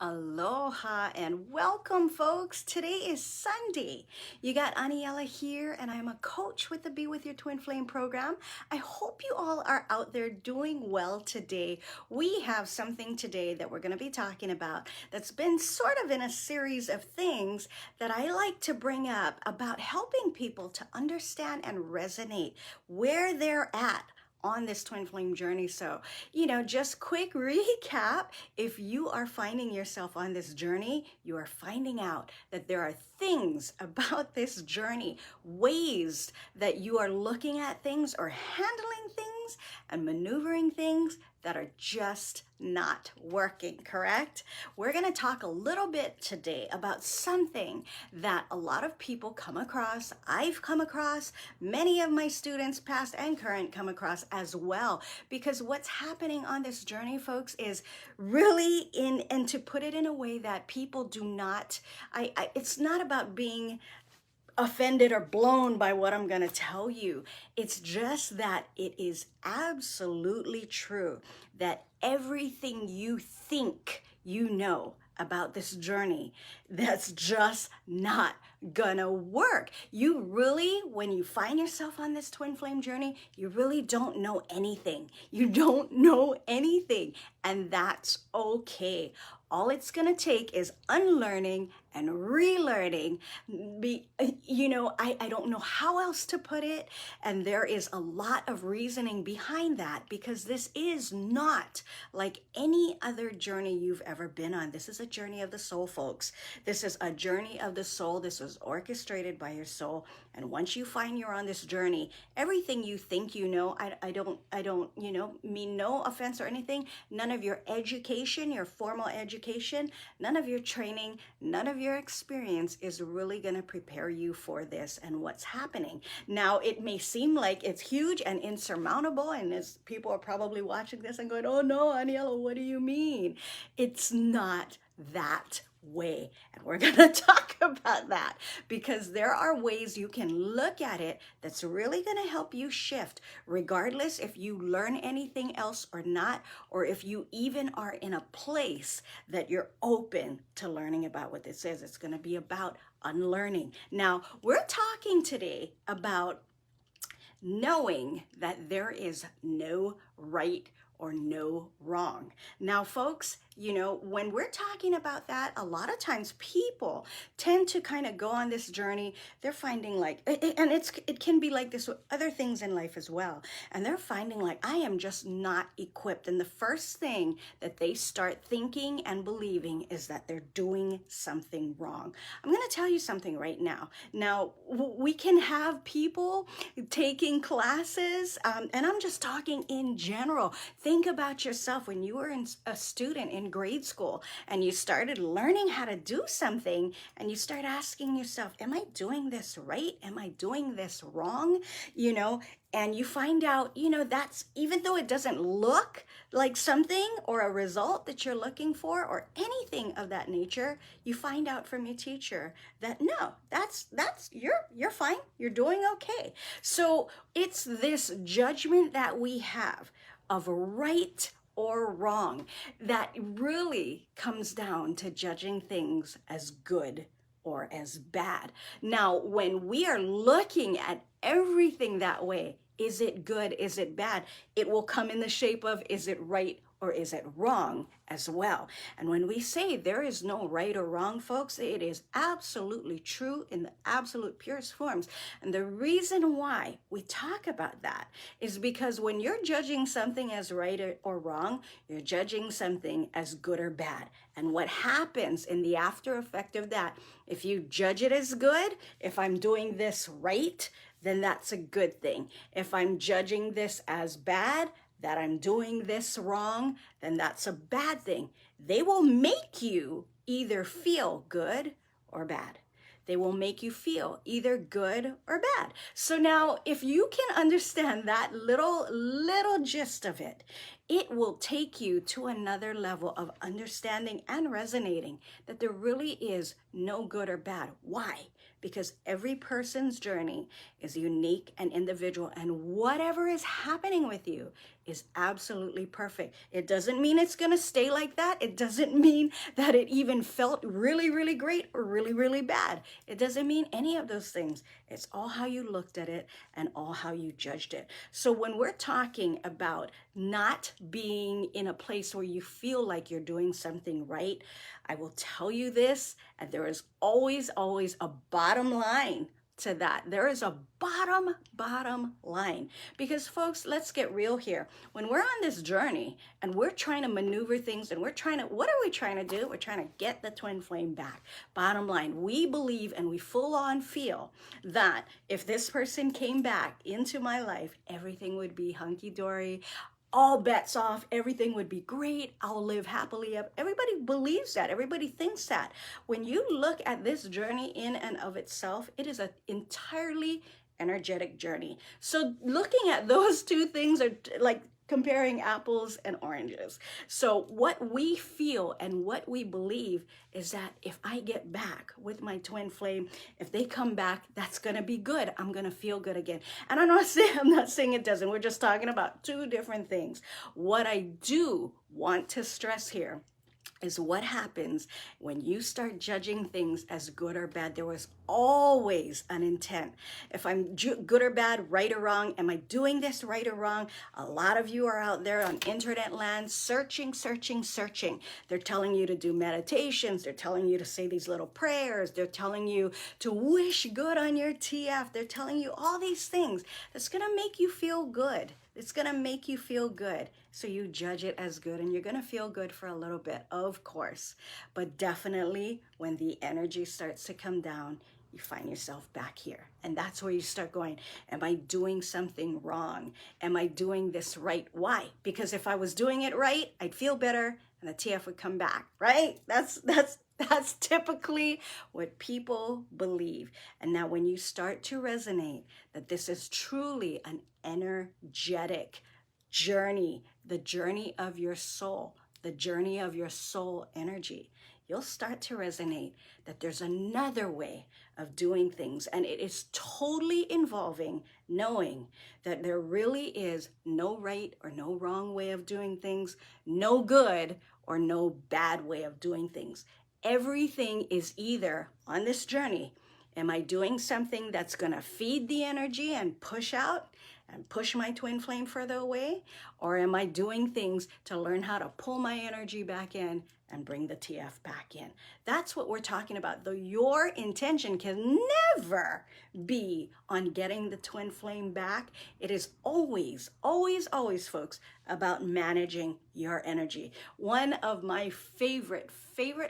Aloha and welcome, folks. Today is Sunday. You got Aniela here, and I'm a coach with the Be With Your Twin Flame program. I hope you all are out there doing well today. We have something today that we're going to be talking about that's been sort of in a series of things that I like to bring up about helping people to understand and resonate where they're at on this twin flame journey. So, just quick recap. If you are finding yourself on this journey, you are finding out that there are things about this journey, ways that you are looking at things or handling things and maneuvering things that are just not working, correct? We're going to talk a little bit today about something that a lot of people come across. I've come across, many of my students, past and current, come across as well. Because what's happening on this journey, folks, is really and to put it in a way that people do not, it's not about being offended or blown by what I'm going to tell you. It's just that it is absolutely true that everything you think you know about this journey, that's just not gonna work. You really, when you find yourself on this twin flame journey, you really don't know anything. You don't know anything, and that's okay. All it's gonna take is unlearning and relearning. I don't know how else to put it, and there is a lot of reasoning behind that, because this is not like any other journey you've ever been on. This is a journey of the soul, folks. This is a journey of the soul. This was orchestrated by your soul, and once you find you're on this journey, everything you think you know, I don't mean no offense or anything, none of your education, your formal education, none of your training, none of your experience is really going to prepare you for this and what's happening. Now, it may seem like it's huge and insurmountable, and as people are probably watching this and going, oh no, Aniela, what do you mean? It's not that way, and we're going to talk about that, because there are ways you can look at it that's really going to help you shift, regardless if you learn anything else or not, or if you even are in a place that you're open to learning about what this is. It's going to be about unlearning. Now, we're talking today about knowing that there is no right or no wrong. Now, folks, when we're talking about that, a lot of times people tend to kind of go on this journey. They're finding it can be like this with other things in life as well. And they're finding like, I am just not equipped. And the first thing that they start thinking and believing is that they're doing something wrong. I'm going to tell you something right now. Now, we can have people taking classes, and I'm just talking in general. Think about yourself when you were a student in grade school and you started learning how to do something, and you start asking yourself, am I doing this right? Am I doing this wrong? And you find out, that's, even though it doesn't look like something or a result that you're looking for or anything of that nature, you find out from your teacher that no, you're fine. You're doing okay. So it's this judgment that we have of right or wrong that really comes down to judging things as good or as bad. Now, when we are looking at everything that way, is it good? Is it bad? It will come in the shape of, is it right or is it wrong as well? And when we say there is no right or wrong, folks, it is absolutely true in the absolute purest forms. And the reason why we talk about that is because when you're judging something as right or wrong, you're judging something as good or bad. And what happens in the after effect of that, if you judge it as good, if I'm doing this right, then that's a good thing. If I'm judging this as bad, that I'm doing this wrong, then that's a bad thing. They will make you either feel good or bad. They will make you feel either good or bad. So now, if you can understand that little gist of it, it will take you to another level of understanding and resonating that there really is no good or bad. Why? Because every person's journey is unique and individual, and whatever is happening with you is absolutely perfect. It doesn't mean it's going to stay like that. It doesn't mean that it even felt really, really great or really, really bad. It doesn't mean any of those things. It's all how you looked at it and all how you judged it. So when we're talking about not being in a place where you feel like you're doing something right, I will tell you this, and there is always, always a bottom line to that. There is a bottom line. Because folks, let's get real here. When we're on this journey and we're trying to maneuver things and what are we trying to do? We're trying to get the twin flame back. Bottom line, we believe and we full on feel that if this person came back into my life, everything would be hunky-dory, all bets off, everything would be great, I'll live happily. Everybody believes that. Everybody thinks that. When you look at this journey in and of itself, it is an entirely energetic journey. So looking at those two things are like comparing apples and oranges. So what we feel and what we believe is that if I get back with my twin flame, if they come back, that's going to be good. I'm going to feel good again. And I'm not saying it doesn't. We're just talking about two different things. What I do want to stress here is what happens when you start judging things as good or bad. There was always an intent. If I'm good or bad, right or wrong, am I doing this right or wrong? A lot of you are out there on internet land searching. They're telling you to do meditations. They're telling you to say these little prayers. They're telling you to wish good on your TF. They're telling you all these things that's going to make you feel good. It's going to make you feel good. So you judge it as good, and you're going to feel good for a little bit, of course. But definitely when the energy starts to come down, you find yourself back here. And that's where you start going, am I doing something wrong? Am I doing this right? Why? Because if I was doing it right, I'd feel better and the TF would come back, right? That's typically what people believe. And now when you start to resonate that this is truly an energetic journey, the journey of your soul, the journey of your soul energy, you'll start to resonate that there's another way of doing things. And it is totally involving knowing that there really is no right or no wrong way of doing things, no good or no bad way of doing things. Everything is either on this journey, am I doing something that's going to feed the energy and push out and push my twin flame further away? Or am I doing things to learn how to pull my energy back in and bring the TF back in? That's what we're talking about. Though your intention can never be on getting the twin flame back, it is always, folks, about managing your energy. One of my favorite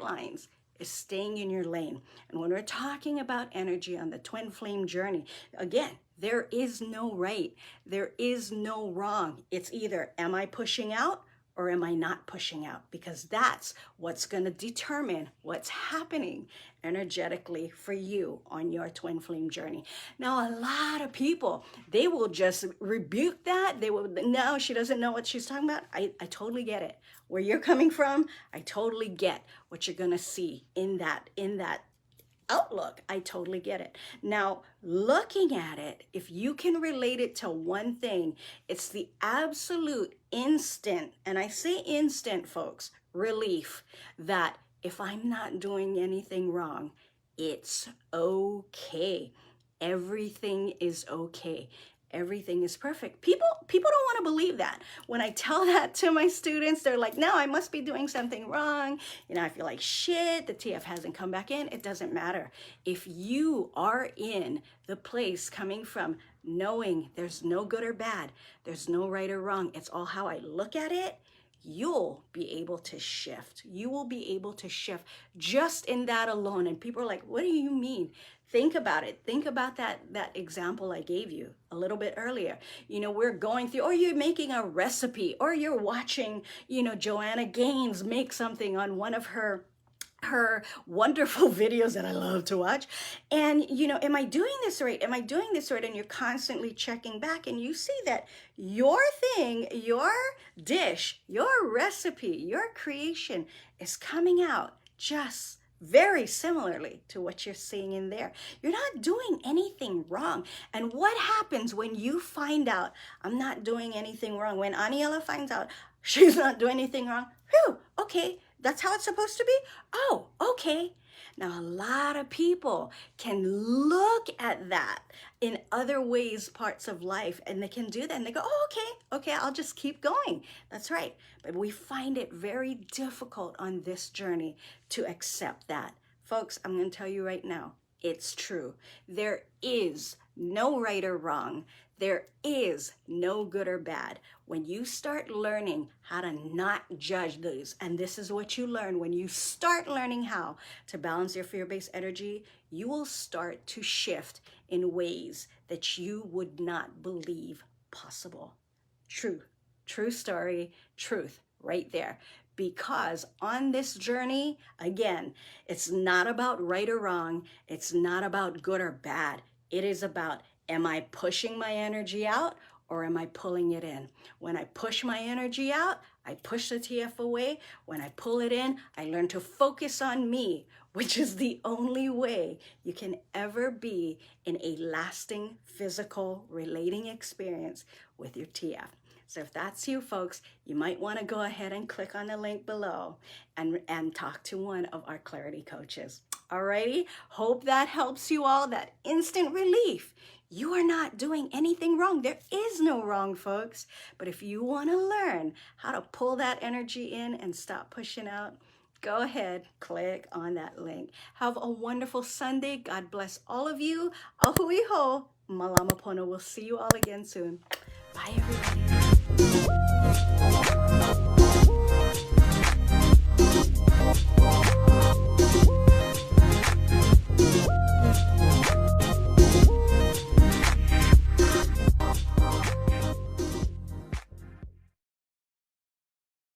lines is staying in your lane. And when we're talking about energy on the twin flame journey, again, there is no right. There is no wrong. It's either am I pushing out or am I not pushing out? Because that's what's going to determine what's happening energetically for you on your twin flame journey. Now, a lot of people, they will just rebuke that. They will, no, she doesn't know what she's talking about. I totally get it. Where you're coming from, I totally get what you're going to see in that outlook. I totally get it. Now, looking at it, if you can relate it to one thing, it's the absolute instant, and I say instant, folks, relief that if I'm not doing anything wrong, it's okay. Everything is okay. Everything is perfect. People don't want to believe that. When I tell that to my students, they're like, no, I must be doing something wrong. You know, I feel like shit, the TF hasn't come back in. It doesn't matter. If you are in the place coming from knowing there's no good or bad, there's no right or wrong, it's all how I look at it, you'll be able to shift. You will be able to shift just in that alone. And people are like, what do you mean? Think about it. Think about that example I gave you a little bit earlier. You know, we're going through, or you're making a recipe, or you're watching, you know, Joanna Gaines make something on one of her her wonderful videos that I love to watch. And, am I doing this right? Am I doing this right? And you're constantly checking back, and you see that your thing, your dish, your recipe, your creation is coming out just very similarly to what you're seeing in there. You're not doing anything wrong. And what happens when you find out I'm not doing anything wrong? When Aniela finds out she's not doing anything wrong, whew, okay, that's how it's supposed to be? Oh, okay. Now, a lot of people can look at that in other ways, parts of life, and they can do that and they go, oh, okay, I'll just keep going. That's right. But we find it very difficult on this journey to accept that. Folks, I'm going to tell you right now, it's true. There is no right or wrong. There is no good or bad. When you start learning how to not judge those, and this is what you learn when you start learning how to balance your fear-based energy, you will start to shift in ways that you would not believe possible. True story, truth right there. Because on this journey, again, it's not about right or wrong. It's not about good or bad. It is about, am I pushing my energy out or am I pulling it in? When I push my energy out, I push the TF away. When I pull it in, I learn to focus on me, which is the only way you can ever be in a lasting physical relating experience with your TF. So if that's you, folks, you might want to go ahead and click on the link below and talk to one of our clarity coaches. Alrighty, hope that helps you all, that instant relief. You are not doing anything wrong. There is no wrong, folks. But if you want to learn how to pull that energy in and stop pushing out, go ahead, click on that link. Have a wonderful Sunday. God bless all of you. Ahui ho. Malama pono. We'll see you all again soon. Bye, everybody.